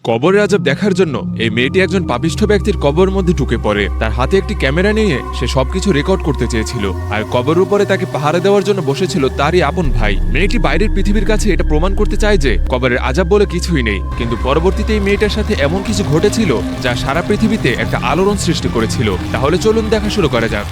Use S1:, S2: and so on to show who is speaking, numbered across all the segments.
S1: কবরের আযাব দেখার জন্য এই মেয়েটি একজন পাপিষ্ঠ ব্যক্তির কবরের মধ্যে ঢুকে পড়ে। তার হাতে একটি ক্যামেরা নিয়ে সে সবকিছু রেকর্ড করতে চেয়েছিল, আর কবরের উপরে তাকে পাহারা দেওয়ার জন্য বসেছিল তারই আপন ভাই। মেয়েটি বাইরের পৃথিবীর কাছে এটা প্রমাণ করতে চায় যে কবরের আযাব বলে কিছুই নেই, কিন্তু পরবর্তীতে এই মেয়েটার সাথে এমন কিছু ঘটেছিল যা সারা পৃথিবীতে একটা আলোড়ন সৃষ্টি করেছিল। তাহলে চলুন দেখা শুরু করা যাক।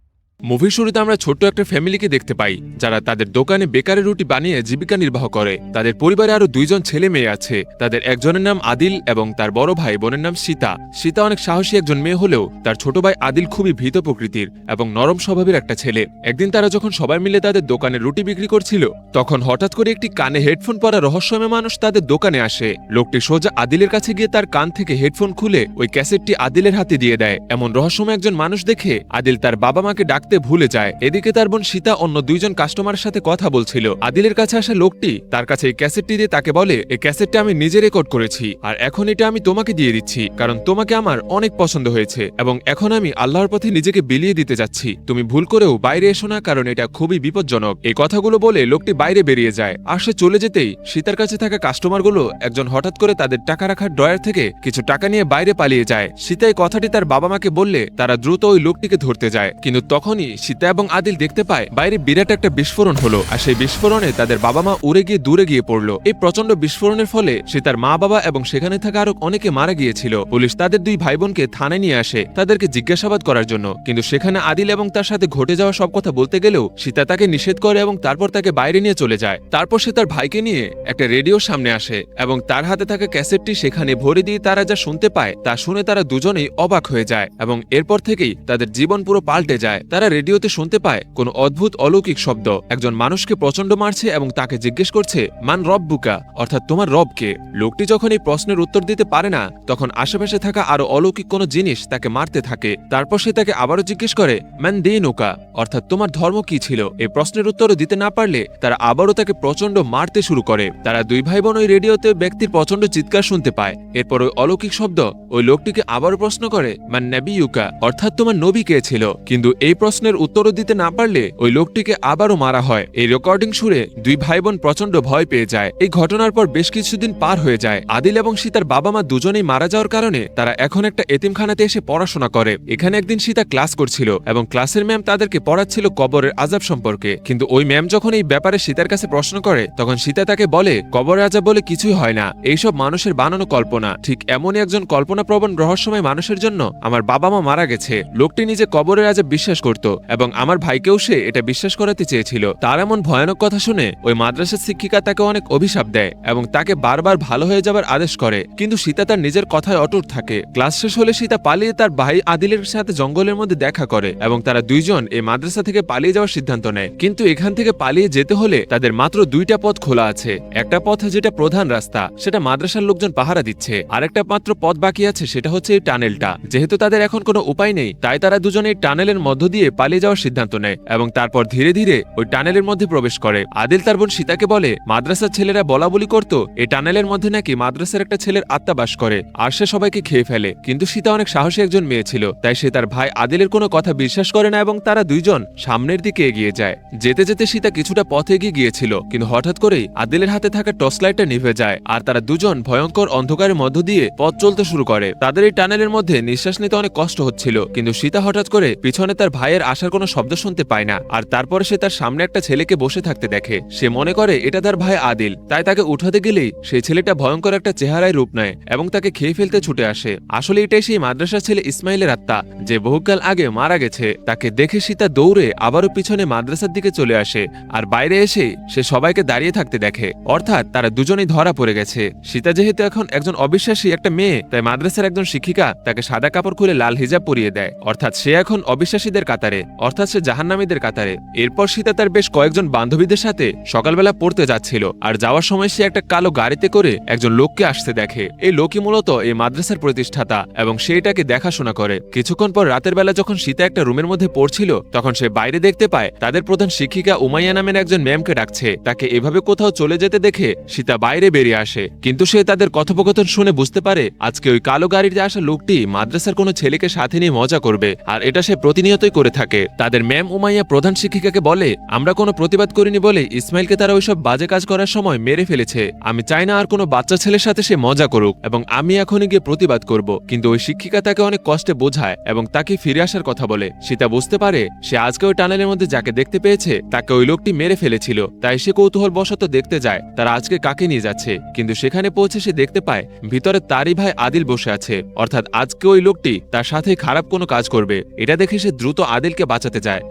S1: মুভির শুরুতে আমরা ছোট্ট একটা ফ্যামিলিকে দেখতে পাই, যারা তাদের দোকানে বেকারি রুটি বানিয়ে জীবিকা নির্বাহ করে। তাদের পরিবারে আরো দুইজন ছেলে মেয়ে আছে। তাদের একজনের নাম আদিল এবং তার বড় ভাই বোনের নাম সীতা। সীতা অনেক সাহসী একজন মেয়ে হলেও তার ছোট ভাই আদিল খুবই ভীত প্রকৃতির এবং নরম স্বভাবের একটা ছেলে। একদিন তারা যখন সবাই মিলে তাদের দোকানে রুটি বিক্রি করছিল, তখন হঠাৎ করে একটি কানে হেডফোন পরা রহস্যময় মানুষ তাদের দোকানে আসে। লোকটি সোজা আদিলের কাছে গিয়ে তার কান থেকে হেডফোন খুলে ওই ক্যাসেটটি আদিলের হাতে দিয়ে দেয়। এমন রহস্যময় একজন মানুষ দেখে আদিল তার বাবা মাকে ডাকতে ভুলে যায়। এদিকে তার বোন সীতা অন্য দুইজন কাস্টমারের সাথে কথা বলছিল। আদিলের কাছে আসা লোকটি তার কাছে এই ক্যাসেটটি দিয়ে তাকে বলে, এই ক্যাসেটটা আমি নিজে রেকর্ড করেছি, আর এখন এটা আমি তোমাকে দিয়ে দিচ্ছি, কারণ তোমাকে আমার অনেক পছন্দ হয়েছে এবং এখন আমি আল্লাহর পথে নিজেকে বিলিয়ে দিতে যাচ্ছি। তুমি ভুল করেও বাইরে এসো না, কারণ এটা খুবই বিপজ্জনক। এই কথাগুলো বলে লোকটি বাইরে বেরিয়ে যায়। আর সে চলে যেতেই সীতার কাছে থাকা কাস্টমারগুলো একজন হঠাৎ করে তাদের টাকা রাখার ড্রয়ার থেকে কিছু টাকা নিয়ে বাইরে পালিয়ে যায়। সীতা এই কথাটি তার বাবা মাকে বললে তারা দ্রুত ওই লোকটিকে ধরতে যায়, কিন্তু তখনই সীতা এবং আদিল দেখতে পায় বাইরে বিরাট একটা বিস্ফোরণ হলো, আর সেই বিস্ফোরণে তাদের বাবা মা উড়ে গিয়ে দূরে গিয়ে পড়লো। এই প্রচন্ড বিস্ফোরণের ফলে সীতার মা বাবা এবং সেখানে থাকা আরো অনেকে মারা গিয়েছিল। পুলিশ তাদের দুই ভাই বোনকে থানায় নিয়ে আসে তাদেরকে জিজ্ঞাসাবাদ করার জন্য, কিন্তু সেখানে আদিল এবং তার সাথে ঘটে যাওয়া সব কথা বলতে গেলেও সীতা তাকে নিষেধ করে এবং তারপর তাকে বাইরে নিয়ে চলে যায়। তারপর সে তার ভাইকে নিয়ে একটা রেডিওর সামনে আসে এবং তার হাতে থাকা ক্যাসেটটি সেখানে ভরে দিয়ে তারা যা শুনতে পায় তা শুনে তারা দুজনেই অবাক হয়ে যায় এবং এরপর থেকেই তাদের জীবন পুরো পাল্টে যায়। তারা রেডিওতে শুনতে পায় কোনো অদ্ভুত অলৌকিক শব্দ, একজন মানুষকে প্রচন্ড মারছে এবং তাকে জিজ্ঞেস করছে, মান রব্বুকা, অর্থাৎ তোমার রবকে। লোকটি যখন এই প্রশ্নের উত্তর দিতে পারে না, তখন আশেপাশে থাকা আরো অলৌকিক কোনো জিনিস তাকে মারতে থাকে। তারপর সে তাকে আবারও জিজ্ঞেস করে, মান দিনুকা, অর্থাৎ তোমার ধর্ম কি ছিল। এই প্রশ্নের উত্তরও দিতে না পারলে তারা আবারও তাকে প্রচন্ড মারতে শুরু করে। তারা দুই ভাই বোন ওই রেডিওতে ব্যক্তির প্রচন্ড চিৎকার শুনতে পায়। এরপর ওই অলৌকিক শব্দ ওই লোকটিকে আবারও প্রশ্ন করে, মান নাবিয়ুকা, অর্থাৎ তোমার নবী কে ছিল। কিন্তু এই প্রশ্নের উত্তরও দিতে না পারলে ওই লোকটিকে আবারও মারা হয়। এই রেকর্ডিং শুনে দুই ভাই বোন প্রচন্ড ভয় পেয়ে যায়। এই ঘটনার পর বেশ কিছুদিন পার হয়ে যায়। আদিল এবং সীতার বাবা মা দুজনেই মারা যাওয়ার কারণে তারা এখন একটা এতিমখানাতে এসে পড়াশোনা করে। এখানে একদিন সীতা ক্লাস করছিল এবং ক্লাসের ম্যাম তাদেরকে পড়াচ্ছিল কবরের আযাব সম্পর্কে, কিন্তু ওই ম্যাম যখন এই ব্যাপারে সীতার কাছে প্রশ্ন করে, তখন সীতা তাকে বলে, কবরের আযাব বলে কিছুই হয় না, এইসব মানুষের বানানো কল্পনা। ঠিক এমনই একজন কল্পনাপ্রবণ রহস্যময় মানুষের জন্য আমার বাবা মা মারা গেছে। লোকটি নিজে কবরের আযাব বিশ্বাস করত এবং আমার ভাইকেও সে এটা বিশ্বাস করাতে চেয়েছিল। তার এমন ভয়ানক কথা শুনে ওই মাদ্রাসার শিক্ষিকা তাকে অনেক অভিশাপ দেয় এবং তাকে বারবার ভালো হয়ে যাবার আদেশ করে, কিন্তু সীতা তার নিজের কথায় অটুট থাকে। ক্লাস শেষ হলে সীতা পালিয়ে তার ভাই আদিলের সাথে জঙ্গলের মধ্যে দেখা করে এবং তারা দুইজন এই মাদ্রাসা থেকে পালিয়ে যাওয়ার সিদ্ধান্ত নেয়। কিন্তু এখান থেকে পালিয়ে যেতে হলে তাদের মাত্র দুইটা পথ খোলা আছে। একটা পথ যেটা প্রধান রাস্তা, সেটা মাদ্রাসার লোকজন পাহারা দিচ্ছে, আর একটা মাত্র পথ বাকি আছে, সেটা হচ্ছে এই টানেলটা। যেহেতু তাদের এখন কোনো উপায় নেই, তাই তারা দুজনে এই টানেলের মধ্য দিয়ে পালিয়ে যাওয়ার সিদ্ধান্ত নেয় এবং তারপর ধীরে ধীরে ওই টানেলের মধ্যে প্রবেশ করে। আদিল তার বোন সীতাকে বলে, মাদ্রাসার ছেলেরা বলা বলি করতো এই টানেলের মধ্যে নাকি মাদ্রাসার একটা ছেলের আত্মা বাস করে আর সে সবাইকে খেয়ে ফেলে। কিন্তু সীতা অনেক সাহসী একজন মেয়ে ছিল, তাই সে তার ভাই আদিলের কোনো কথা বিশ্বাস করে না এবং তারা দুইজন সামনের দিকে এগিয়ে যায়। যেতে যেতে সীতা কিছুটা পথ এগিয়ে গিয়েছিল, কিন্তু হঠাৎ করেই আদিলের হাতে থাকা টর্চ লাইটটা নিভে যায় আর তারা দুজন ভয়ঙ্কর অন্ধকারের মধ্য দিয়ে পথ চলতে শুরু করে। তাদের এই টানেলের মধ্যে নিঃশ্বাস নিতে অনেক কষ্ট হচ্ছিল, কিন্তু সীতা হঠাৎ করে পিছনে তার ভাইয়ের আসার কোনো শব্দ শুনতে পায় না। আর তারপরে সে তার সামনে একটা ছেলেকে বসে থাকতে দেখে। সে মনে করে এটা তার ভাই আদিল, তাই তাকে উঠাতে গেলেই সেই ছেলেটা ভয়ঙ্কর একটা চেহারায় রূপ নেয় এবং তাকে খেয়ে ফেলতে ছুটে আসে। আসলে এটাই সেই মাদ্রাসার ছেলে ইসমাইলের আত্মা, যে বহুকাল আগে মারা গেছে। তাকে দেখে সীতা দৌড়ে আবারও পিছনে মাদ্রাসার দিকে চলে আসে আর বাইরে এসে সে সবাইকে দাঁড়িয়ে থাকতে দেখে, অর্থাৎ তারা দুজনেই ধরা পড়ে গেছে। সীতা যেহেতু এখন একজন অবিশ্বাসী একটা মেয়ে, তাই মাদ্রাসার একজন শিক্ষিকা তাকে সাদা কাপড় খুলে লাল হিজাব পরিয়ে দেয়, অর্থাৎ সে এখন অবিশ্বাসীদের কাতারে, অর্থাৎ সে জাহান্নামীদের কাতারে। এরপর সীতা তার বেশ কয়েকজন বান্ধবীদের সাথে সকালবেলা পড়তে যাচ্ছিল, আর যাওয়ার সময় সে একটা কালো গাড়িতে করে একজন লোককে আসতে দেখে। এই লোকই মূলত এই মাদ্রাসার প্রতিষ্ঠাতা এবং সে এটাকে দেখাশোনা করে। কিছুক্ষণ পর রাতের বেলা যখন সীতা একটা রুমের মধ্যে পড়ছিল, তখন সে বাইরে দেখতে পায় তাদের প্রধান শিক্ষিকা উমাইয়া নামের একজন ম্যামকে ডাকছে। তাকে এভাবে কোথাও চলে যেতে দেখে সীতা বাইরে বেরিয়ে আসে, কিন্তু সে তাদের কথোপকথন শুনে বুঝতে পারে আজকে ওই কালো গাড়িতে আসা লোকটি মাদ্রাসার কোনো ছেলেকে সাথে নিয়ে মজা করবে, আর এটা সে প্রতিনিয়তই করে থাকে। থাকে। তাদের ম্যাম উমাইয়া প্রধান শিক্ষিকাকে বলে, আমরা কোনো প্রতিবাদ করিনি বলে ইসমাইলকে তারা ওইসব বাজে কাজ করার সময় মেরে ফেলেছে। আমি চাই না আর কোনো বাচ্চা ছেলের সাথে সে মজা করুক এবং আমি এখনই গিয়ে প্রতিবাদ করব। কিন্তু ওই শিক্ষিকা তাকে অনেক কষ্টে বোঝায় এবং তাকে ফিরে আসার কথা বলে। সীতা বুঝতে পারে সে আজকে ওই টানেলের মধ্যে যাকে দেখতে পেয়েছে তাকে ওই লোকটি মেরে ফেলেছিল, তাই সে কৌতূহল বশত দেখতে যায় তারা আজকে কাকে নিয়ে যাচ্ছে। কিন্তু সেখানে পৌঁছে সে দেখতে পায় ভিতরে তারই ভাই আদিল বসে আছে, অর্থাৎ আজকে ওই লোকটি তার সাথে খারাপ কোনো কাজ করবে। এটা দেখে সে দ্রুত আদিলকে বাঁচাতে যায়,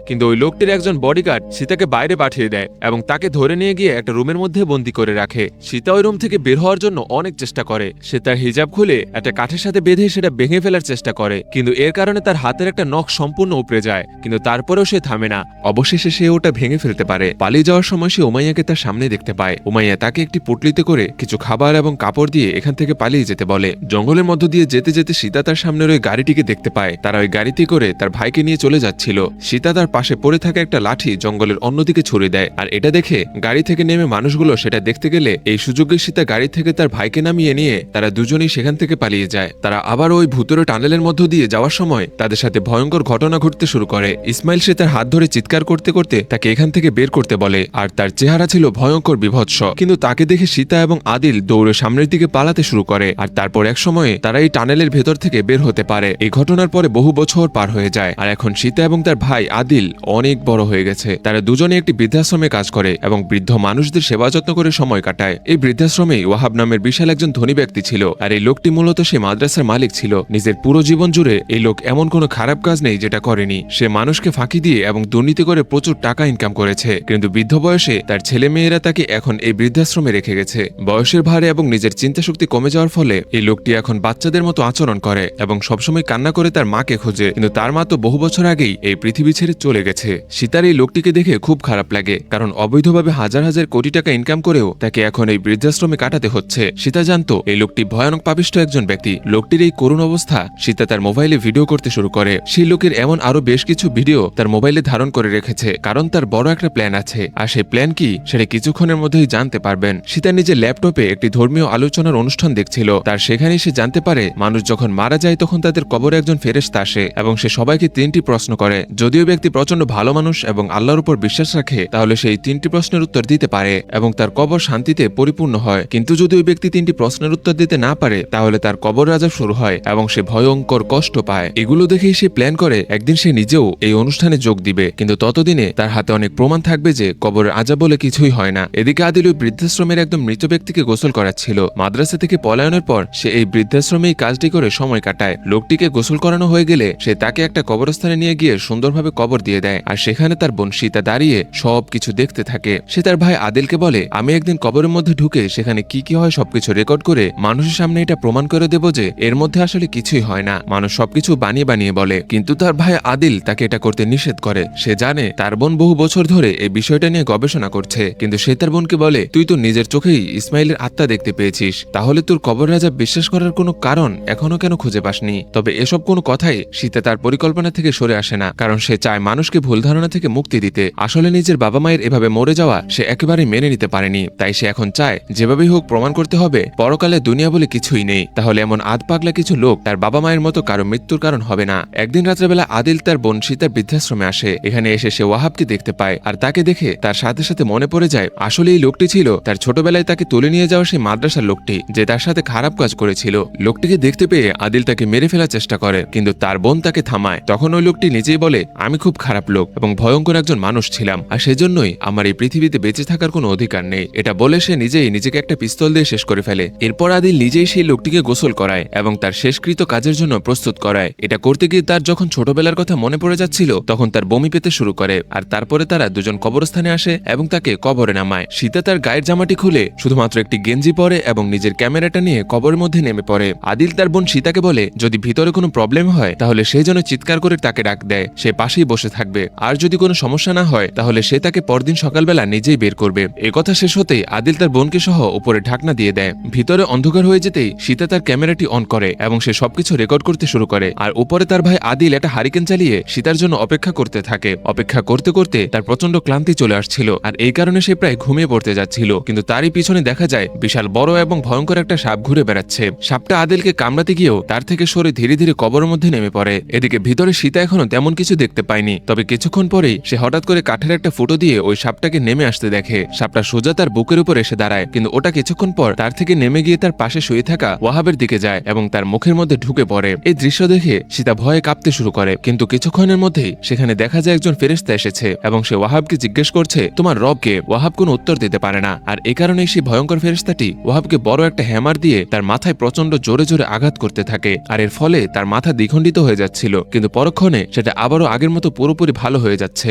S1: কিন্তু ওই লোকটির একজন বডিগার্ড সীতাকে বাইরে পাঠিয়ে দেয় এবং তাকে ধরে নিয়ে গিয়ে একটা রুমের মধ্যে বন্দী করে রাখে। সীতা ওই রুম থেকে বের হওয়ার জন্য অনেক চেষ্টা করে। সে তার হিজাব খুলে একটা কাঠের সাথে বেঁধে সেটা ভেঙে ফেলার চেষ্টা করে, কিন্তু এর কারণে তার হাতের একটা নখ সম্পূর্ণ উপড়ে যায়, কিন্তু তারপরেও সে থামে না। অবশেষে সে ওটা ভেঙে ফেলতে পারে। পালিয়ে যাওয়ার সময় সে উমাইয়াকে তার সামনে দেখতে পায়। উমাইয়া তাকে একটি পুটলিতে করে কিছু খাবার এবং কাপড় দিয়ে এখান থেকে পালিয়ে যেতে বলে। জঙ্গলের মধ্য দিয়ে যেতে যেতে সীতা তার সামনের ওই গাড়িটিকে দেখতে পায়। তারা ওই গাড়িতে করে তার ভাইকে নিয়ে চলে যাচ্ছিল। সীতা তার পাশে পড়ে থাকা একটা লাঠি জঙ্গলের অন্যদিকে ছুড়ে দেয়, আর এটা দেখে গাড়ি থেকে নেমে মানুষগুলো সেটা দেখতে গেলে এই সুযোগে সীতা গাড়ি থেকে তার ভাইকে নামিয়ে নিয়ে তারা দুজনেই সেখান থেকে পালিয়ে যায়। তারা আবার ওই ভুতুরে টানেলের মধ্য দিয়ে যাওয়ার সময় তাদের সাথে ভয়ঙ্কর ঘটনা ঘটতে শুরু করে। ইসমাইল সে তার হাত ধরে চিৎকার করতে করতে তাকে এখান থেকে বের করতে বলে, আর তার চেহারা ছিল ভয়ঙ্কর বিভৎস। কিন্তু তাকে দেখে সীতা এবং আদিল দৌড়ে সামনের দিকে পালাতে শুরু করে, আর তারপর এক সময়ে তারা এই টানেলের ভেতর থেকে বের হতে পারে। এই ঘটনার পরে বহু বছর পার হয়ে যায়, আর এখন সীতা এবং তার ভাই আদিল অনেক বড় হয়ে গেছে। তারা দুজনে একটি বৃদ্ধাশ্রমে কাজ করে এবং বৃদ্ধ মানুষদের সেবা যত্ন করে সময় কাটায়। এই বৃদ্ধাশ্রমেই ওয়াহাব নামের বিশাল একজন ধনী ব্যক্তি ছিল, আর এই লোকটি মূলত সে মাদ্রাসার মালিক ছিল। নিজের পুরো জীবন জুড়ে এই লোক এমন কোনো খারাপ কাজ নেই যেটা করেনি। সে মানুষকে ফাঁকি দিয়ে এবং দুর্নীতি করে প্রচুর টাকা ইনকাম করেছে, কিন্তু বৃদ্ধ বয়সে তার ছেলে মেয়েরা তাকে এখন এই বৃদ্ধাশ্রমে রেখে গেছে। বয়সের ভারে এবং নিজের চিন্তা শক্তি কমে যাওয়ার ফলে এই লোকটি এখন বাচ্চাদের মতো আচরণ করে এবং সবসময় কান্না করে তার মাকে খোঁজে, কিন্তু তার মা তো বহু বছর আগেই এই পৃথিবী ছেড়ে চলে গেছে। সীতার এই লোকটিকে দেখে খুব খারাপ লাগে, কারণ অবৈধভাবে হাজার হাজার কোটি টাকা ইনকাম করেও তাকে এখন এই বৃদ্ধাশ্রমে কাটাতে হচ্ছে। সীতা জানতো এই লোকটি ভয়ানক পাপিষ্ঠ একজন ব্যক্তি। লোকটির এই করুণ অবস্থা সীতা তার মোবাইলে ভিডিও করতে শুরু করে। সেই লোকের এমন আরো বেশ কিছু ভিডিও তার মোবাইলে ধারণ করে রেখেছে, কারণ তার বড় একটা প্ল্যান আছে, আর সেই প্ল্যান কি সেটা কিছুক্ষণের মধ্যেই জানতে পারবেন। সীতা নিজের ল্যাপটপে একটি ধর্মীয় আলোচনার অনুষ্ঠান দেখছিল। তার সেখানে সে জানতে পারে মানুষ যখন মারা যায় তখন তাদের কবরে একজন ফেরেশতা আসে এবং সে সবাইকে 3টি প্রশ্ন করে। যদিও ব্যক্তি প্রচন্ড ভালো মানুষ এবং আল্লাহর উপর বিশ্বাস রাখে তাহলে সেই 3টি প্রশ্নের উত্তর দিতে পারে এবং তার কবর শান্তিতে পরিপূর্ণ হয়, কিন্তু যদি ওই ব্যক্তি 3টি প্রশ্নের উত্তর দিতে না পারে তাহলে তার কবর আযাব শুরু হয় এবং সে ভয়ঙ্কর কষ্ট পায়। এগুলো দেখেই সে প্ল্যান করে একদিন সে নিজেও এই অনুষ্ঠানে যোগ দিবে, কিন্তু ততদিনে তার হাতে অনেক প্রমাণ থাকবে যে কবরের আযাব বলে কিছুই হয় না। এদিকে আদিল ওই বৃদ্ধাশ্রমের একদম মৃত ব্যক্তিকে গোসল করাচ্ছিল। মাদ্রাসা থেকে পলায়নের পর সে এই বৃদ্ধাশ্রমেই কাজটি করে সময় কাটায়। লোকটিকে গোসল করানো হয়ে গেলে সে তাকে একটা কবরস্থানে নিয়ে গিয়ে সুন্দরভাবে কবর দিয়ে দেয়, আর সেখানে তার বোন সীতা দাঁড়িয়ে সবকিছু দেখতে থাকে। সে তার ভাই আদিলকে বলে, আমি একদিন কবরের মধ্যে ঢুকে সেখানে কি কি হয় সবকিছু রেকর্ড করে মানুষের সামনে এটা প্রমাণ করে দেব যে এর মধ্যে আসলে কিছুই হয় না, মানুষ সবকিছু বানিয়ে বানিয়ে বলে। কিন্তু তার ভাই আদিল তাকে এটা করতে নিষেধ করে। সে জানে তার বোন বহু বছর ধরে এই বিষয়টা নিয়ে গবেষণা করছে, কিন্তু সে তার বোনকে বলে, তুই তো নিজের চোখেই ইসমাইলের আত্মা দেখতে পেয়েছিস, তাহলে তোর কবর রাজা বিশ্বাস করার কোনো কারণ এখনো কেন খুঁজে পাসনি? তবে এসব কোনো কথাই সীতা তার পরিকল্পনা থেকে সরে আসে না, কারণ সে চায় মানুষকে ভুল ধারণা থেকে মুক্তি দিতে। আসলে নিজের বাবা মায়ের এভাবে মরে যাওয়া সে একেবারেই মেনে নিতে পারেনি, তাই সে এখন চায় যেভাবেই হোক প্রমাণ করতে হবে পরকালে দুনিয়া বলে কিছুই নেই, তাহলে এমন আধ পাগলা কিছু লোক তার বাবা মায়ের মতো কারো মৃত্যুর কারণ হবে না। একদিন রাত্রেবেলা আদিল তার বোন সীতার বৃদ্ধাশ্রমে আসে। এখানে এসে সে ওয়াহাবকে দেখতে পায়, আর তাকে দেখে তার সাথে সাথে মনে পড়ে যায় আসলে এই লোকটি ছিল তার ছোটবেলায় তাকে তুলে নিয়ে যাওয়া সেই মাদ্রাসার লোকটি, যে তার সাথে খারাপ কাজ করেছিল। লোকটিকে দেখতে পেয়ে আদিল তাকে মেরে ফেলার চেষ্টা করে, কিন্তু তার বোন তাকে থামায়। তখন ওই লোকটি নিজেই বলে, আমি খুব খারাপ লোক এবং ভয়ঙ্কর একজন মানুষ ছিলাম, আর সেজন্যই আমার এই পৃথিবীতে বেঁচে থাকার কোনো অধিকার নেই। এটা বলে সে নিজেই নিজেকে একটা পিস্তল দিয়ে শেষ করে ফেলে। এরপর আদিল নিজেই সেই লোকটিকে গোসল করায় এবং তার শেষকৃত কাজের জন্য প্রস্তুত করায়। এটা করতে গিয়ে তার যখন ছোটবেলার কথা মনে পড়ে যাচ্ছিল তখন তার বমি পেতে শুরু করে, আর তারপরে তারা দুজন কবরস্থানে আসে এবং তাকে কবরে নামায়। সীতা তার গায়ের জামাটি খুলে শুধুমাত্র একটি গেঞ্জি পরে এবং নিজের ক্যামেরাটা নিয়ে কবরের মধ্যে নেমে পড়ে। আদিল তার বোন সীতাকে বলে যদি ভিতরে কোনো প্রবলেম হয় তাহলে সে যেন চিৎকার করে তাকে ডাক দেয়, সে পাশেই বসে থাকবে, আর যদি কোনো সমস্যা না হয় তাহলে সে তাকে পরদিন সকালবেলা নিজেই বের করবে। একথা শেষ হতেই আদিল তার বোনকে সহ উপরে ঢাকনা দিয়ে দেয়। ভিতরে অন্ধকার হয়ে যেতেই সীতা তার ক্যামেরাটি অন করে এবং সে সবকিছু রেকর্ড করতে শুরু করে, আর উপরে তার ভাই আদিল একটা হারিকেন চালিয়ে সীতার জন্য অপেক্ষা করতে থাকে। অপেক্ষা করতে করতে তার প্রচন্ড ক্লান্তি চলে আসছিল, আর এই কারণে সে প্রায় ঘুমিয়ে পড়তে যাচ্ছিল, কিন্তু তারই পিছনে দেখা যায় বিশাল বড় এবং ভয়ঙ্কর একটা সাপ ঘুরে বেড়াচ্ছে। সাপটা আদিলকে কামড়াতে গিয়েও তার থেকে সরে ধীরে ধীরে কবরের মধ্যে নেমে পড়ে। এদিকে ভিতরে সীতা এখনো তেমন কিছু দেখতে পায়নি। তবে কিছুক্ষণ পরেই সে হঠাৎ করে কাঠের একটা ফুটো দিয়ে ওই সাপটাকে নেমে আসতে দেখে। সাপটা সোজা তার বুকের উপর এসে দাঁড়ায়, কিন্তু ওটা কিছুক্ষণ পর তার থেকে নেমে গিয়ে তার পাশে শুয়ে থাকা ওয়াহাবের দিকে যায় এবং তার মুখের মধ্যে ঢুকে পড়ে। এই দৃশ্য দেখে সীতা ভয়ে কাঁপতে শুরু করে, কিন্তু কিছুক্ষণের মধ্যেই সেখানে দেখা যায় একজন ফেরেশতা এসেছে এবং সে ওয়াহাবকে জিজ্ঞেস করছে তোমার রব কে। ওয়াহাব কোনো উত্তর দিতে পারে না, আর এ কারণেই সেই ভয়ঙ্কর ফেরেশতাটি ওয়াহাবকে বড় একটা হ্যামার দিয়ে তার মাথায় প্রচন্ড জোরে জোরে আঘাত করতে থাকে। আর এর ফলে তার মাথা দ্বিখণ্ডিত হয়ে যাচ্ছিল, কিন্তু পরক্ষণে সেটা আবারও আগের মতো পুরোপুরি ভালো হয়ে যাচ্ছে।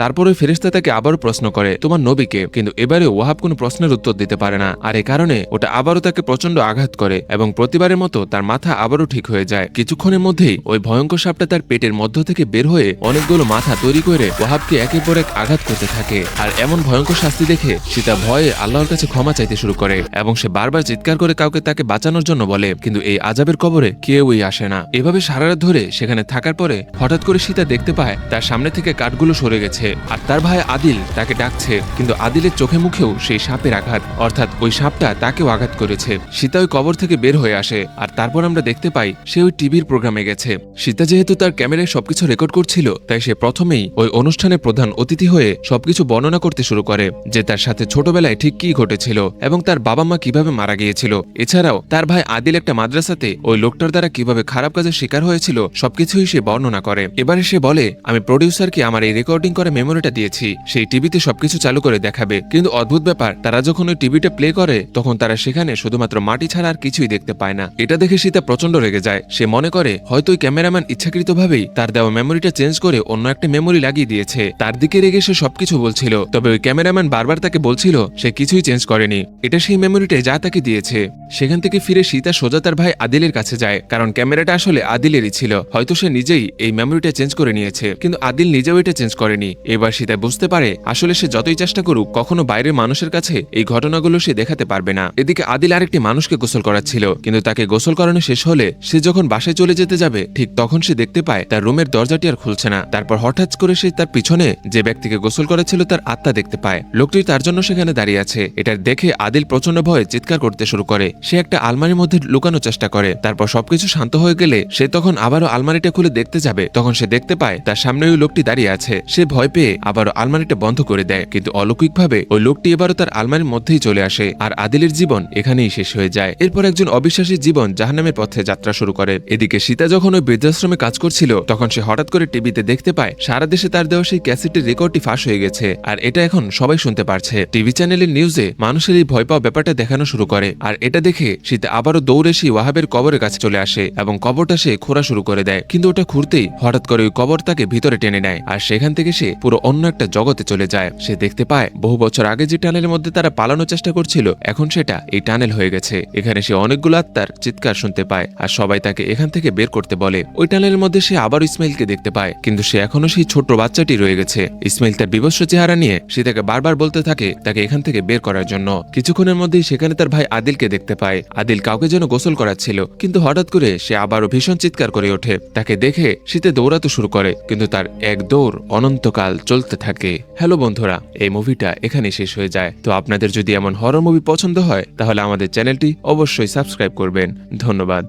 S1: তারপরে ফেরেশতা তাকে আবারও প্রশ্ন করে তোমার নবীকে, কিন্তু এবারে ওয়াহাব কোনো প্রশ্নের উত্তর দিতে পারে না। আর এ কারণে ওটা আবারও তাকে প্রচন্ড আঘাত করে এবং প্রতিবারের মতো তার মাথা আবারও ঠিক হয়ে যায়। কিছুক্ষণের মধ্যেই ওই ভয়ঙ্কর সাপটা তার পেটের মধ্য থেকে বের হয়ে অনেকগুলো মাথা তৈরি করে ওয়াহাবকে একের পর এক আঘাত করতে থাকে। আর এমন ভয়ঙ্কর শাস্তি দেখে সীতা ভয়ে আল্লাহর কাছে ক্ষমা চাইতে শুরু করে এবং সে বারবার চিৎকার করে কাউকে তাকে বাঁচানোর জন্য বলে, কিন্তু এই আযাবের কবরে কেউই আসে না। এভাবে সারা রাত ধরে সেখানে থাকার পরে হঠাৎ করে সীতা দেখতে পায় তার সামনে থেকে কাঠগুলো সরে গেছে আর তার ভাই আদিল তাকে ডাকছে, কিন্তু আদিলের চোখে মুখেও সেই সাপের আঘাত, অর্থাৎ ওই সাপটা তাকেও আঘাত করেছে। সীতা ওই কবর থেকে বের হয়ে আসে আর তারপর আমরা দেখতে পাই সে ওই টিভির প্রোগ্রামে গেছে। সীতা যেহেতু তার ক্যামেরায় সবকিছু রেকর্ড করছিল, তাই সে প্রথমেই ওই অনুষ্ঠানের প্রধান অতিথি হয়ে সবকিছু বর্ণনা করতে শুরু করে যে তার সাথে ছোটবেলায় ঠিক কি ঘটেছিল এবং তার বাবা মা কিভাবে মারা গিয়েছিল। এছাড়াও তার ভাই আদিল একটা মাদ্রাসাতে ওই লোকটার দ্বারা কিভাবে খারাপ কাজের শিকার হয়েছিল সবকিছুই সে বর্ণনা করে। এবারে সে বলে আমি প্রডিউসারকে আমার এই রেকর্ডিং করা মেমোরিটা দিয়েছি, সেই টিভিতে সবকিছু চালু করে দেখাবে। কিন্তু অদ্ভুত ব্যাপার, তারা যখন ওই টিভিটা প্লে করে তখন তারা সেখানে শুধুমাত্র মাটি ছাড়া আর কিছুই দেখতে পায় না। এটা দেখে সীতা প্রচন্ড রেগে যায়। সে মনে করে হয়তো ওই ক্যামেরাম্যান ইচ্ছাকৃতভাবেই তার দেওয়া মেমোরিটা চেঞ্জ করে অন্য একটা মেমোরি লাগিয়ে দিয়েছে। তার দিকে রেগে সে সবকিছু বলছিল, তবে ওই ক্যামেরাম্যান বারবার তাকে বলছিল সে কিছুই চেঞ্জ করেনি, এটা সেই মেমোরিটাই যা তাকে দিয়েছে। সেখান থেকে ফিরে সীতা সোজা তার ভাই আদিলের কাছে যায়, কারণ ক্যামেরাটা আসলে আদিলেরই ছিল। হয়তো সে নিজেই এই মেমোরিটা চেঞ্জ করে নিয়েছে, কিন্তু আদিল নিজেও এটা চেঞ্জ করেনি। এবার সীতা বুঝতে পারে আসলে সে যতই চেষ্টা করুক কখনো বাইরের মানুষের কাছে এই ঘটনাগুলো সে দেখাতে পারবে না। এদিকে আদিল আরেকটি মানুষকে গোসল করাচ্ছিল, কিন্তু তাকে গোসল করানো শেষ হলে সে যখন বাসায় চলে যেতে যাবে ঠিক তখন সে দেখতে পায় তার রুমের দরজাটি আর খুলছে না। তারপর হঠাৎ করে সে তার পিছনে যে ব্যক্তিকে গোসল করেছিল তার আত্মা দেখতে পায়। লোকটি তার জন্য সেখানে দাঁড়িয়ে আছে। এটা দেখে আদিল প্রচন্ড ভয়ে চিৎকার করতে শুরু করে। সে একটা আলমারির মধ্যে লুকানোর চেষ্টা করে। তারপর সবকিছু শান্ত হয়ে গেলে সে তখন আবারও আলমারিটা খুলে দেখতে যাবে, তখন সে দেখতে পায় তার সামনে ওই লোকটি দাঁড়িয়ে আছে। সে ভয় পেয়ে আবারও আলমারিটা বন্ধ করে দেয়, কিন্তু অলৌকিকভাবে ওই লোকটি এবারও তার আলমারির মধ্যেই চলে আসে আর আদিলের জীবন এখানেই শেষ হয়ে যায়। এরপর একজন অবিশ্বাসী জীবন জাহান্নামের পথে যাত্রা শুরু করে। এদিকে সীতা যখন ওই বৃদ্ধাশ্রমে কাজ করছিল তখন সে হঠাৎ করে টিভিতে দেখতে পায় সারা দেশে তার দেওয়া সেই ক্যাসেটের রেকর্ডটি ফাঁস হয়ে গেছে আর এটা এখন সবাই শুনতে পারছে। টিভি চ্যানেলের নিউজে মানুষের এই ভয় পাওয়া ব্যাপারটা দেখানো শুরু করে আর এটা দেখে সীতা আবারও দৌড়ে সেই ওয়াহাবের কবরের কাছে চলে আসে এবং কবরটা সে খোঁড়া শুরু করে দেয়। কিন্তু ওটা খুঁড়তেই হঠাৎ করে ওই কবর তাকে ভিতরে টেনে নেয় আর সেখান থেকে সে পুরো অন্য একটা জগতে চলে যায়। সে দেখতে পায় বহু বছর আগে যে টানেলের মধ্যে তারা পালানোর চেষ্টা করছিল এখন সেটা এই টানেল হয়ে গেছে। এখানে সে অনেকগুলো আত্মার চিৎকার শুনতে পায় আর সবাই তাকে এখান থেকে বের করতে বলে। ওই টানেলের মধ্যে সে আবার ইসমাইলকে দেখতে পায়, কিন্তু সে এখনো সেই ছোট্ট বাচ্চাটি রয়ে গেছে। ইসমাইল তার বিভৎস চেহারা নিয়ে সে তাকে বারবার বলতে থাকে তাকে এখান থেকে বের করার জন্য। কিছুক্ষণের মধ্যেই সেখানে তার ভাই আদিলকে দেখতে পায়। আদিল কাউকে যেন গোসল করাচ্ছিল, কিন্তু হঠাৎ করে সে আবারও ভীষণ চিৎকার করে ওঠে। তাকে দেখে শীতে দৌড়াতে শুরু করে, কিন্তু তার এক দৌড় অনন্তকাল চলতে থাকে। হ্যালো বন্ধুরা, এই মুভিটা এখানে শেষ হয়ে যায়। তো আপনাদের যদি এমন হরর মুভি পছন্দ হয় তাহলে আমাদের চ্যানেলটি অবশ্যই সাবস্ক্রাইব করবেন। ধন্যবাদ।